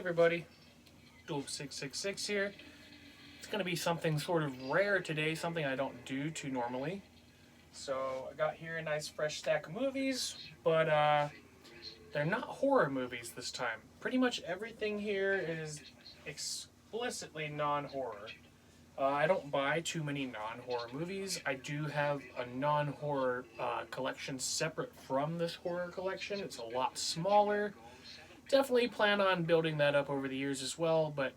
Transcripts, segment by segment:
everybody, Dual666 here. It's going to be something sort of rare today, something I don't do too normally. So I got here a nice fresh stack of movies, but they're not horror movies this time. Pretty much everything here is explicitly non-horror. I don't buy too many non-horror movies. I do have a non-horror collection separate from this horror collection. It's a lot smaller. Definitely plan on building that up over the years as well, but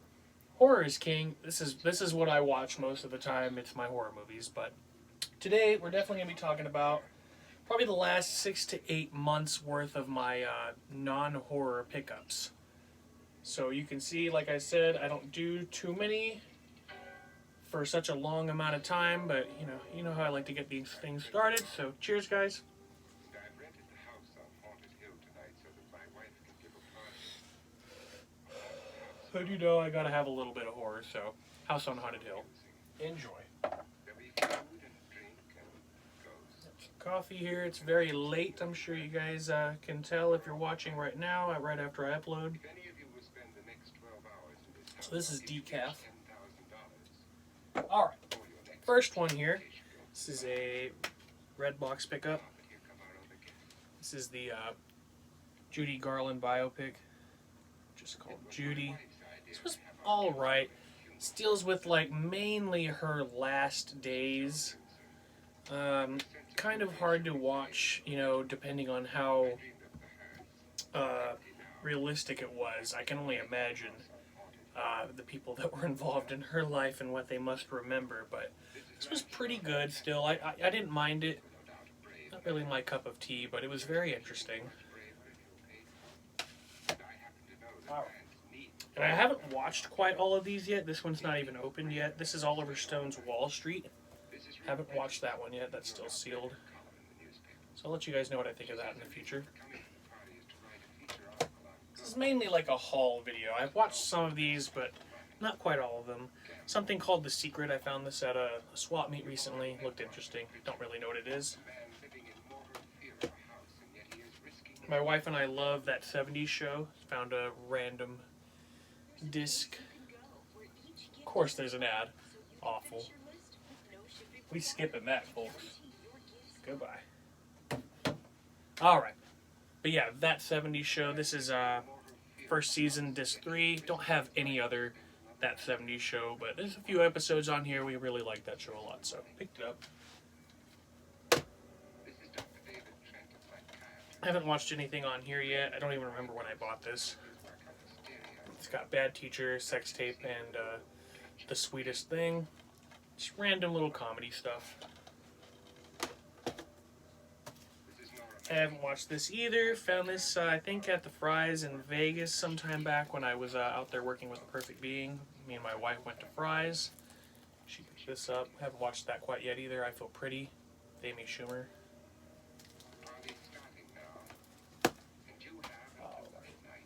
horror is king. This is what I watch most of the time. It's my horror movies, but today we're definitely going to be talking about probably the last 6 to 8 months worth of my non-horror pickups. So you can see, like I said, I don't do too many for such a long amount of time, but you know how I like to get these things started. So cheers, guys. So you know I gotta have a little bit of horror, so House on Haunted Hill. Enjoy. Some coffee here. It's very late. I'm sure you guys can tell if you're watching right now, right after I upload. So this is decaf. Alright, first one here. This is a red box pickup. This is the Judy Garland biopic, just called Judy. This was alright. This deals with like mainly her last days. Kind of hard to watch, depending on how realistic it was. I can only imagine the people that were involved in her life and what they must remember, but this was pretty good still. I didn't mind it. Not really my cup of tea, but it was very interesting. Alright. And I haven't watched quite all of these yet. This one's not even opened yet. This is Oliver Stone's Wall Street. Haven't watched that one yet. That's still sealed. So I'll let you guys know what I think of that in the future. This is mainly like a haul video. I've watched some of these, but not quite all of them. Something called The Secret. I found this at a swap meet recently. Looked interesting. Don't really know what it is. My wife and I love that 70s show. Found a random disc. Of course there's an ad. Awful. We skipping that, folks. Goodbye. Alright. But yeah, that 70s show. This is first season, disc 3. Don't have any other that 70s show, but there's a few episodes on here. We really like that show a lot, so picked it up. I haven't watched anything on here yet. I don't even remember when I bought this. It's got Bad Teacher, Sex Tape, and The Sweetest Thing. Just random little comedy stuff. I haven't watched this either. Found this, I think, at the Fry's in Vegas sometime back when I was out there working with The Perfect Being. Me and my wife went to Fry's. She picked this up. Haven't watched that quite yet either. I Feel Pretty, with Amy Schumer.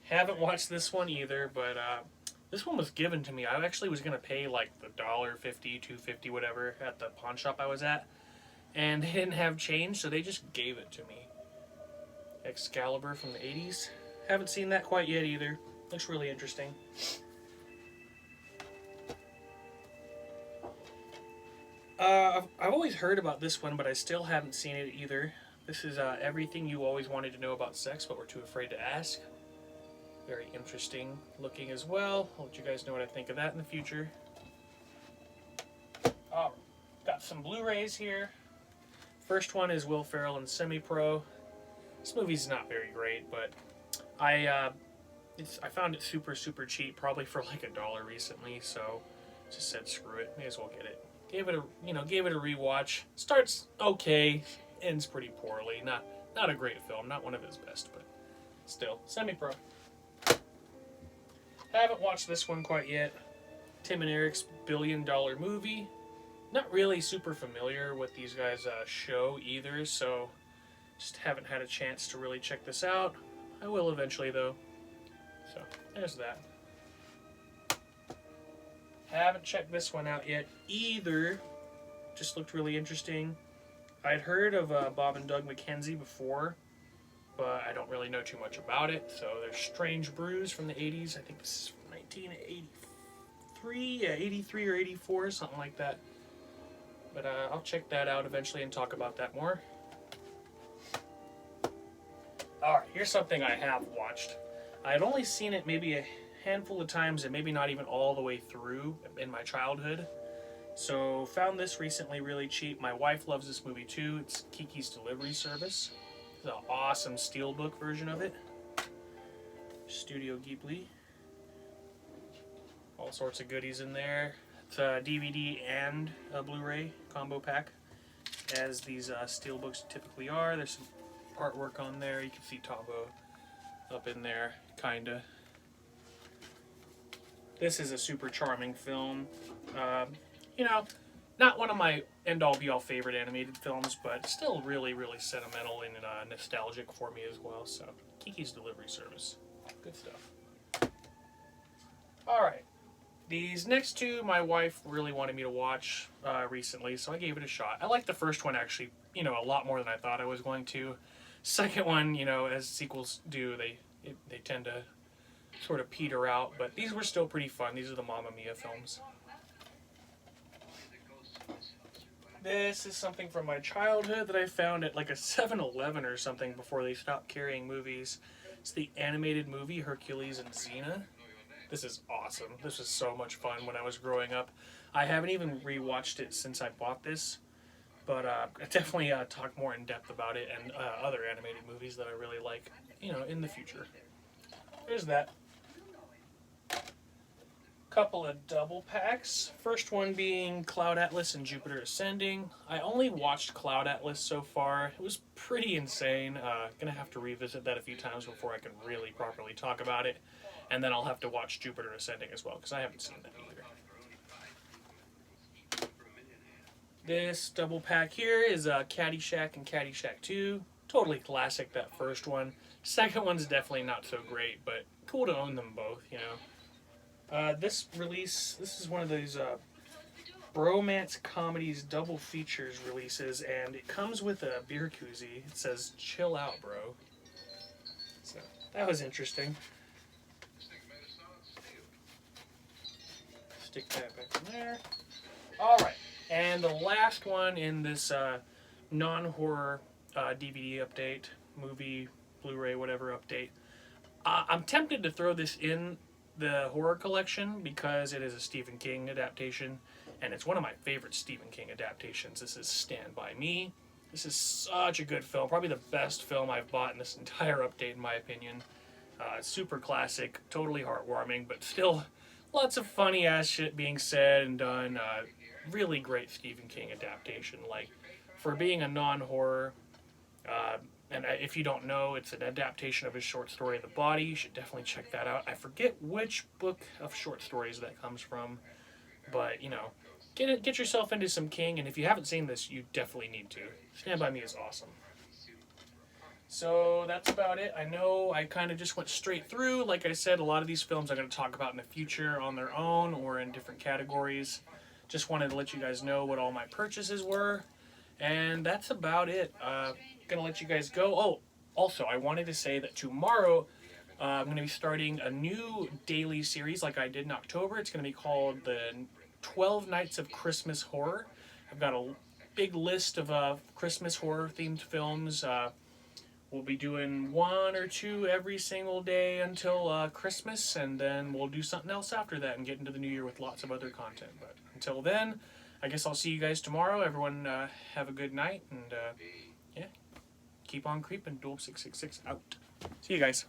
Haven't watched this one either, but this one was given to me. I actually was going to pay like the $1.50, $2.50, whatever at the pawn shop I was at. And they didn't have change, so they just gave it to me. Excalibur from the 80s. Haven't seen that quite yet either. Looks really interesting. I've always heard about this one, but I still haven't seen it either. This is Everything You Always Wanted to Know About Sex, but Were Too Afraid to Ask. Very interesting looking as well. I'll let you guys know what I think of that in the future. Got some Blu-rays here. First one is Will Ferrell and Semi-Pro. This movie's not very great, but I found it super cheap, probably for like $1 recently. So just said screw it, may as well get it. Gave it a rewatch. Starts okay, ends pretty poorly. Not a great film, not one of his best, but still Semi-Pro. Haven't watched this one quite yet. Tim and Eric's $1 billion movie. Not really super familiar with these guys' show either, so just haven't had a chance to really check this out. I will eventually though. So there's that. Haven't checked this one out yet either. Just looked really interesting. I'd heard of Bob and Doug McKenzie before, but I don't really know too much about it. So there's Strange Brews from the 80s. I think this is from 1983, yeah, 83 or 84, something like that. But I'll check that out eventually and talk about that more. Alright, here's something I have watched. I had only seen it maybe a handful of times and maybe not even all the way through in my childhood. So found this recently really cheap. My wife loves this movie too. It's Kiki's Delivery Service. It's an awesome steelbook version of it. Studio Ghibli. All sorts of goodies in there. It's a DVD and a Blu-ray combo pack, as these steelbooks typically are. There's some artwork on there. You can see Tabo up in there, kinda. This is a super charming film. You know, not one of my end-all be-all favorite animated films, but still really, really sentimental and nostalgic for me as well. So, Kiki's Delivery Service. Good stuff. Alright. These next two, my wife really wanted me to watch recently, so I gave it a shot. I liked the first one, actually, you know, a lot more than I thought I was going to. Second one, you know, as sequels do, they tend to sort of peter out, but these were still pretty fun. These are the Mamma Mia films. This is something from my childhood that I found at like a 7-Eleven or something before they stopped carrying movies. It's the animated movie Hercules and Xena. This is awesome. This was so much fun when I was growing up. I haven't even rewatched it since I bought this, but I definitely talk more in depth about it and other animated movies that I really like, you know, in the future. There's that. Couple of double packs. First one being Cloud Atlas and Jupiter Ascending. I only watched Cloud Atlas so far. It was pretty insane. Gonna have to revisit that a few times before I can really properly talk about it. And then I'll have to watch Jupiter Ascending as well, because I haven't seen that either. This double pack here is Caddyshack and Caddyshack 2. Totally classic, that first one. Second one's definitely not so great, but cool to own them both, you know. This release, this is one of those Bromance Comedies double features releases, and it comes with a beer koozie. It says, "Chill out, bro." So, that was interesting. Stick that back in there. Alright, and the last one in this non-horror DVD update, movie, Blu-ray, whatever update. I'm tempted to throw this in the horror collection because it is a Stephen King adaptation, and it's one of my favorite Stephen King adaptations. This is Stand By Me. This is such a good film, probably the best film I've bought in this entire update in my opinion. Super classic, totally heartwarming, but still lots of funny ass shit being said and done. Really great Stephen King adaptation. Like, for being a non-horror, and if you don't know, it's an adaptation of his short story, The Body. You should definitely check that out. I forget which book of short stories that comes from, but, you know, get yourself into some King, and if you haven't seen this, you definitely need to. Stand By Me is awesome. So that's about it. I know I kind of just went straight through. Like I said, a lot of these films I'm going to talk about in the future on their own or in different categories. Just wanted to let you guys know what all my purchases were. And that's about it. Gonna let you guys go. Oh, also, I wanted to say that tomorrow I'm going to be starting a new daily series like I did in October. It's going to be called the 12 Nights of Christmas Horror. I've got a big list of Christmas horror-themed films. We'll be doing 1 or 2 every single day until Christmas, and then we'll do something else after that and get into the new year with lots of other content. But until then, I guess I'll see you guys tomorrow. Everyone have a good night, and yeah, keep on creeping. Dulp666 out. See you guys.